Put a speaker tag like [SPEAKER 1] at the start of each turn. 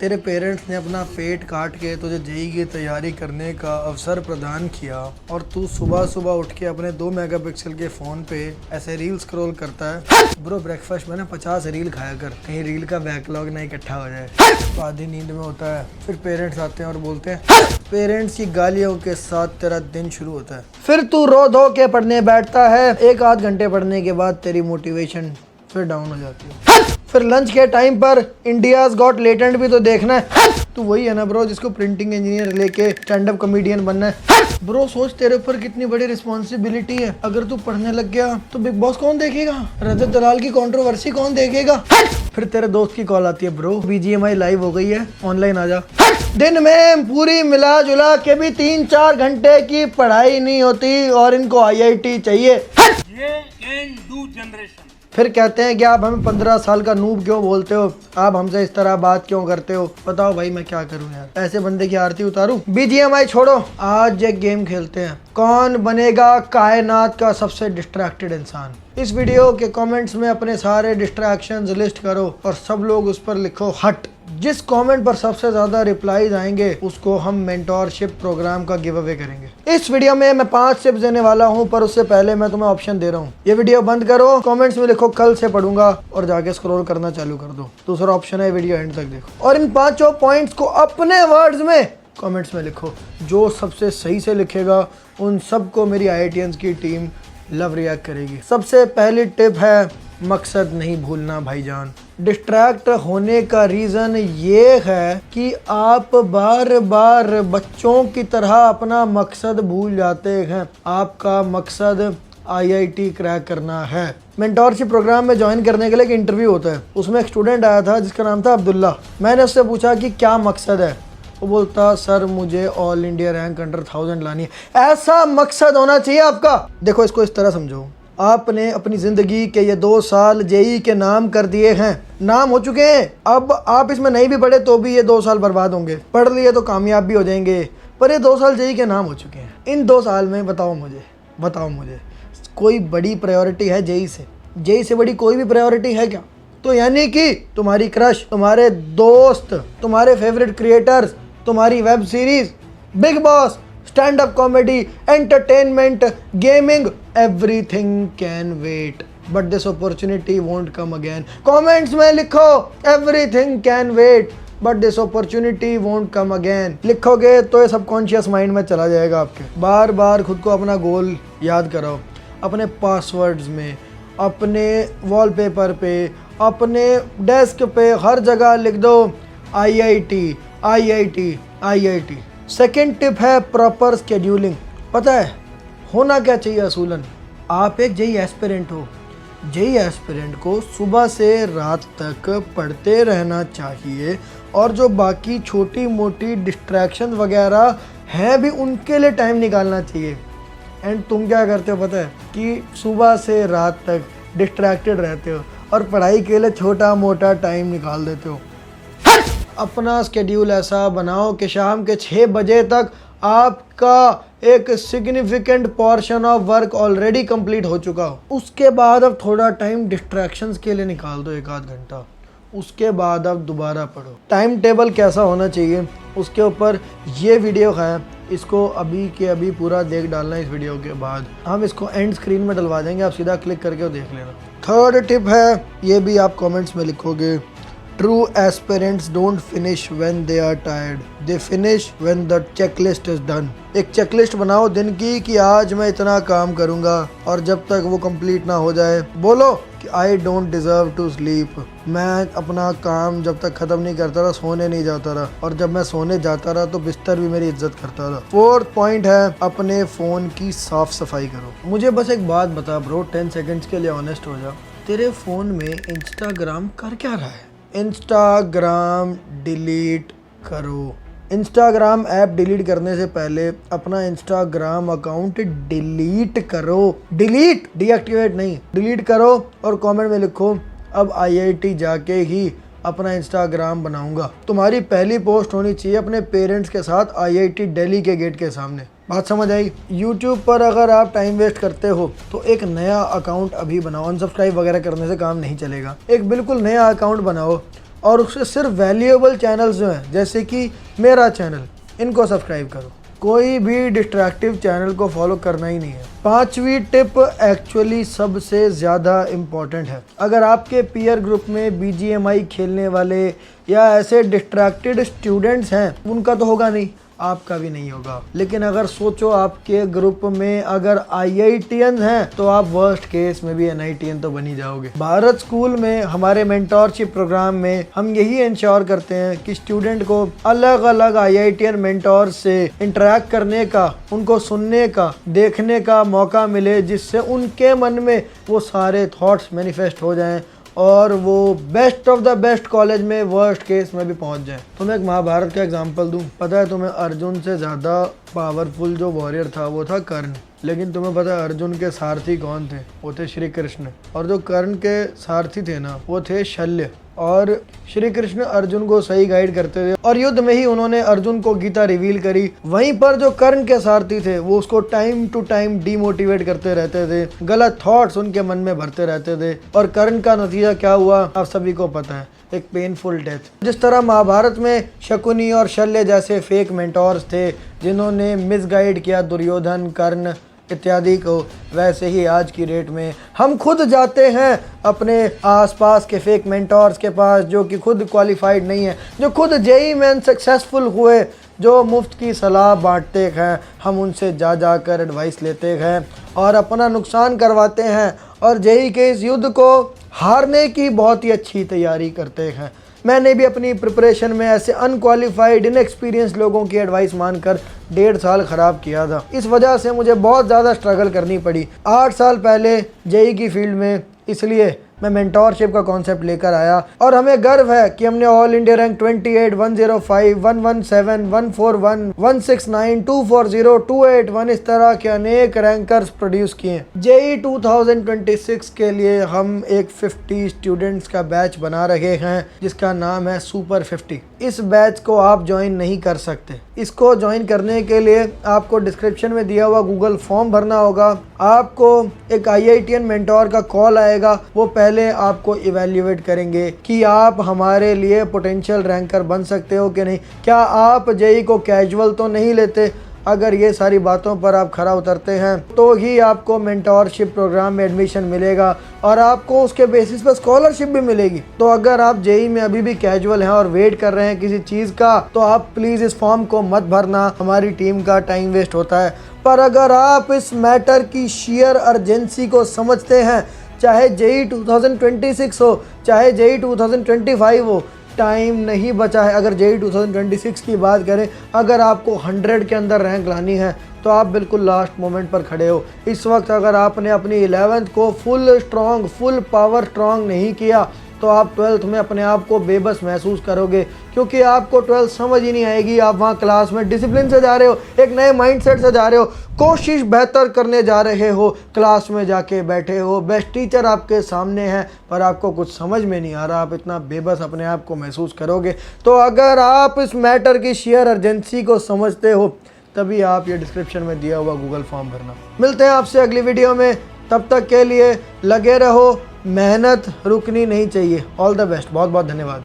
[SPEAKER 1] तेरे पेरेंट्स ने अपना पेट काट के तुझे जेई की तैयारी करने का अवसर प्रदान किया और तू सुबह सुबह उठ के अपने 2 मेगापिक्सल के फ़ोन पे ऐसे रील स्क्रॉल करता है। ब्रो ब्रेकफास्ट में ना 50 रील खाया कर, कहीं रील का बैकलॉग ना इकट्ठा हो जाए। तो आधी नींद में होता है, फिर पेरेंट्स आते हैं और बोलते हैं, पेरेंट्स की गालियों के साथ तेरा दिन शुरू होता है। फिर तू रो धो के पढ़ने बैठता है, 1 आध घंटे पढ़ने के बाद तेरी मोटिवेशन फिर डाउन हो जाती है। फिर लंच के टाइम पर इंडियाज गॉट लेटेंट भी तो देखना है। तू वही है ना ब्रो जिसको प्रिंटिंग इंजीनियर लेके स्टैंड अप कॉमेडियन बनना है। ब्रो सोच तेरे ऊपर कितनी बड़ी रिस्पॉन्सिबिलिटी है। अगर तू पढ़ने लग गया तो बिग बॉस कौन देखेगा, रजत दलाल की कंट्रोवर्सी कौन देखेगा। फिर तेरे दोस्त की कॉल आती है, ब्रो BGMI लाइव हो गई है, ऑनलाइन आ जा। दिन में पूरी मिला जुला के भी 3-4 घंटे की पढ़ाई नहीं होती और इनको IIT चाहिए।
[SPEAKER 2] ये कैन डू जनरेशन।
[SPEAKER 1] फिर कहते हैं कि आप हमें 15 साल का नूब क्यों बोलते हो, आप हमसे इस तरह बात क्यों करते हो। बताओ भाई मैं क्या करूं यार, ऐसे बंदे की आरती उतारूं। BGMI छोड़ो, आज एक गेम खेलते हैं, कौन बनेगा कायनात का सबसे डिस्ट्रैक्टेड इंसान। इस वीडियो के कमेंट्स में अपने सारे डिस्ट्रैक्शंस लिस्ट करो और सब लोग उस पर लिखो हट। जिस कमेंट पर सबसे ज्यादा रिप्लाईज आएंगे उसको हम मेंटोरशिप प्रोग्राम का गिव अवे करेंगे। इस वीडियो में मैं 5 टिप्स देने वाला हूं, पर उससे पहले मैं तुम्हें ऑप्शन दे रहा हूं। ये वीडियो बंद करो, कमेंट्स में लिखो कल से पढ़ूंगा और जाके स्क्रॉल करना चालू कर दो। दूसरा ऑप्शन है वीडियो एंड तक देखो और इन 5 पॉइंट्स को अपने वर्ड्स में कमेंट्स में लिखो। जो सबसे सही से लिखेगा उन सबको मेरी IITians की टीम लव रिएक्ट करेगी। सबसे पहली टिप है मकसद नहीं भूलना भाईजान। डिस्ट्रैक्ट होने का रीज़न ये है कि आप बार बार बच्चों की तरह अपना मकसद भूल जाते हैं। आपका मकसद IIT क्रैक करना है। मेंटोरशिप प्रोग्राम में ज्वाइन करने के लिए एक इंटरव्यू होता है, उसमें एक स्टूडेंट आया था जिसका नाम था अब्दुल्ला। मैंने उससे पूछा कि क्या मकसद है, वो बोलता सर मुझे ऑल इंडिया रैंक अंडर 1000 लानी है। ऐसा मकसद होना चाहिए आपका। देखो इसको इस तरह समझो, आपने अपनी ज़िंदगी के ये 2 साल जेई के नाम कर दिए हैं, नाम हो चुके हैं। अब आप इसमें नहीं भी पढ़े तो भी ये 2 साल बर्बाद होंगे, पढ़ लिए तो कामयाब भी हो जाएंगे, पर ये 2 साल जेई के नाम हो चुके हैं। इन 2 साल में बताओ मुझे कोई बड़ी प्रायोरिटी है जेई से बड़ी कोई भी प्रायोरिटी है क्या? तो यानी कि तुम्हारी क्रश, तुम्हारे दोस्त, तुम्हारे फेवरेट क्रिएटर्स, तुम्हारी web series, Bigg Boss, stand up comedy, entertainment, gaming, everything can wait but this opportunity won't come again. Comments में लिखो everything can wait but this opportunity won't come again. लिखोगे तो ये सबकॉन्शियस माइंड में चला जाएगा आपके। बार बार खुद को अपना गोल याद कराओ, अपने पासवर्ड्स में, अपने वॉलपेपर पे, अपने डेस्क पे, हर जगह लिख दो IIT। सेकेंड टिप है प्रॉपर स्केड्यूलिंग। पता है होना क्या चाहिए असूलन, आप एक जेई एस्पिरेंट हो, जेई एस्पिरेंट को सुबह से रात तक पढ़ते रहना चाहिए और जो बाकी छोटी मोटी डिस्ट्रैक्शन वगैरह हैं भी उनके लिए टाइम निकालना चाहिए। एंड तुम क्या करते हो पता है कि सुबह से रात तक डिस्ट्रैक्टेड रहते हो और पढ़ाई के लिए छोटा मोटा टाइम निकाल देते हो। अपना स्केड्यूल ऐसा बनाओ कि शाम के 6 बजे तक आपका एक significant portion of work already complete हो चुका हो। उसके बाद अब थोड़ा टाइम डिस्ट्रैक्शंस के लिए निकाल दो, 1 आध घंटा। उसके बाद अब दोबारा पढ़ो। टाइम टेबल कैसा होना चाहिए उसके ऊपर ये वीडियो है, इसको अभी के अभी पूरा देख डालना। इस वीडियो के बाद हम इसको एंड स्क्रीन में डलवा देंगे, आप सीधा क्लिक करके देख लेना। थर्ड टिप है, ये भी आप कमेंट्स में लिखोगे, True aspirants don't finish when they are tired. They finish when the checklist is done. एक चेकलिस्ट बनाओ दिन की कि आज मैं इतना काम करूंगा और जब तक वो कंप्लीट ना हो जाए बोलो कि I don't deserve to sleep. मैं अपना काम जब तक ख़त्म नहीं करता रहा सोने नहीं जाता रहा, और जब मैं सोने जाता रहा तो बिस्तर भी मेरी इज्जत करता रहा। 4th पॉइंट है अपने फ़ोन की साफ़ सफाई करो। मुझे बस एक बात बता ब्रो, 10 सेकेंड्स के लिए ऑनेस्ट हो जा, तेरे फ़ोन में इंस्टाग्राम कर क्या रहा है? इंस्टाग्राम डिलीट करो। इंस्टाग्राम ऐप डिलीट करने से पहले अपना इंस्टाग्राम अकाउंट डिलीट करो। डिलीट, डीएक्टिवेट नहीं, डिलीट करो और कमेंट में लिखो अब IIT जाके ही अपना इंस्टाग्राम बनाऊंगा। तुम्हारी पहली पोस्ट होनी चाहिए अपने पेरेंट्स के साथ IIT दिल्ली के गेट के सामने। बात समझ आई? यूट्यूब पर अगर आप टाइम वेस्ट करते हो तो एक नया अकाउंट अभी बनाओ। अनसब्सक्राइब वगैरह करने से काम नहीं चलेगा। एक बिल्कुल नया अकाउंट बनाओ और उससे सिर्फ वैल्यूएबल चैनल्स जो हैं जैसे कि मेरा चैनल, इनको सब्सक्राइब करो। कोई भी डिस्ट्रैक्टिव चैनल को फॉलो करना ही नहीं है। 5वीं टिप एक्चुअली सबसे ज़्यादा इम्पॉर्टेंट है। अगर आपके पीयर ग्रुप में BGMI खेलने वाले या ऐसे डिस्ट्रैक्टेड स्टूडेंट्स हैं, उनका तो होगा नहीं, आपका भी नहीं होगा। लेकिन अगर सोचो आपके ग्रुप में अगर IITians हैं तो आप वर्स्ट केस में भी NITian तो बन ही जाओगे। भारत स्कूल में हमारे मेंटोरशिप प्रोग्राम में हम यही इंश्योर करते हैं कि स्टूडेंट को अलग अलग IITian मेंटोर से इंटरेक्ट करने का, उनको सुनने का, देखने का मौका मिले, जिससे उनके मन में वो सारे थॉट्स मैनिफेस्ट हो जाएं और वो best of the best college में वर्स्ट केस में भी पहुंच जाए। तुम्हें एक महाभारत का एग्जांपल दूं, पता है तुम्हें अर्जुन से ज़्यादा पावरफुल जो वॉरियर था वो था कर्ण। लेकिन तुम्हें पता है अर्जुन के सारथी कौन थे? वो थे श्री कृष्ण। और जो कर्ण के सारथी थे ना, वो थे शल्य। और श्री कृष्ण अर्जुन को सही गाइड करते थे और युद्ध में ही उन्होंने अर्जुन को गीता रिवील करी। वहीं पर जो कर्ण के सारथी थे वो उसको टाइम टू टाइम डीमोटिवेट करते रहते थे, गलत थॉट्स उनके मन में भरते रहते थे। और कर्ण का नतीजा क्या हुआ आप सभी को पता है, एक पेनफुल डेथ। जिस तरह महाभारत में शकुनी और शल्य जैसे फेक मेंटोर्स थे जिन्होंने मिसगाइड किया दुर्योधन, कर्ण इत्यादि को, वैसे ही आज की डेट में हम खुद जाते हैं अपने आसपास के फेक मेंटोर्स के पास जो कि खुद क्वालिफाइड नहीं है, जो खुद JEE में सक्सेसफुल हुए, जो मुफ्त की सलाह बांटते हैं। हम उनसे जा कर एडवाइस लेते हैं और अपना नुकसान करवाते हैं और JEE के इस युद्ध को हारने की बहुत ही अच्छी तैयारी करते हैं। मैंने भी अपनी प्रिपरेशन में ऐसे अनक्वालिफाइड इनएक्सपीरियंस लोगों की एडवाइस मानकर 1.5 साल ख़राब किया था। इस वजह से मुझे बहुत ज़्यादा स्ट्रगल करनी पड़ी 8 साल पहले JEE की फील्ड में। इसलिए मैं मेंटोरशिप का कॉन्सेप्ट लेकर आया और हमें गर्व है कि हमने ऑल इंडिया रैंक 28, 105, 117, 141, 169, 240, 281 इस तरह के अनेक रैंकर्स प्रोड्यूस किए। JEE 2026 के लिए हम एक 50 स्टूडेंट्स का बैच बना रहे हैं जिसका नाम है सुपर 50। इस बैच को आप ज्वाइन नहीं कर सकते। इसको ज्वाइन करने के लिए आपको डिस्क्रिप्शन में दिया हुआ गूगल फॉर्म भरना होगा। आपको एक IITian मेंटोर का कॉल आएगा, वो पहले आपको इवैल्यूएट करेंगे कि आप हमारे लिए पोटेंशियल रैंकर बन सकते हो कि नहीं, क्या आप JEE को कैजुअल तो नहीं लेते। अगर ये सारी बातों पर आप खरा उतरते हैं तो ही आपको मेंटोरशिप प्रोग्राम में एडमिशन मिलेगा और आपको उसके बेसिस पर स्कॉलरशिप भी मिलेगी। तो अगर आप JEE में अभी भी कैजुअल हैं और वेट कर रहे हैं किसी चीज़ का, तो आप प्लीज़ इस फॉर्म को मत भरना, हमारी टीम का टाइम वेस्ट होता है। पर अगर आप इस मैटर की शेयर अर्जेंसी को समझते हैं, चाहे JEE 2026 हो, चाहे JEE 2025 हो, टाइम नहीं बचा है। अगर JEE 2026 की बात करें, अगर आपको 100 के अंदर रैंक लानी है तो आप बिल्कुल लास्ट मोमेंट पर खड़े हो। इस वक्त अगर आपने अपनी 11th को फुल पावर स्ट्रॉन्ग नहीं किया तो आप 12th में अपने आप को बेबस महसूस करोगे, क्योंकि आपको 12th समझ ही नहीं आएगी। आप वहाँ क्लास में डिसिप्लिन से जा रहे हो, एक नए माइंडसेट से जा रहे हो, कोशिश बेहतर करने जा रहे हो, क्लास में जाके बैठे हो, बेस्ट टीचर आपके सामने है, पर आपको कुछ समझ में नहीं आ रहा, आप इतना बेबस अपने आप को महसूस करोगे। तो अगर आप इस मैटर की शेयर अर्जेंसी को समझते हो तभी आप ये डिस्क्रिप्शन में दिया हुआ गूगल फॉर्म भरना। मिलते हैं आपसे अगली वीडियो में, तब तक के लिए लगे रहो, मेहनत रुकनी नहीं चाहिए। ऑल द बेस्ट, बहुत बहुत धन्यवाद।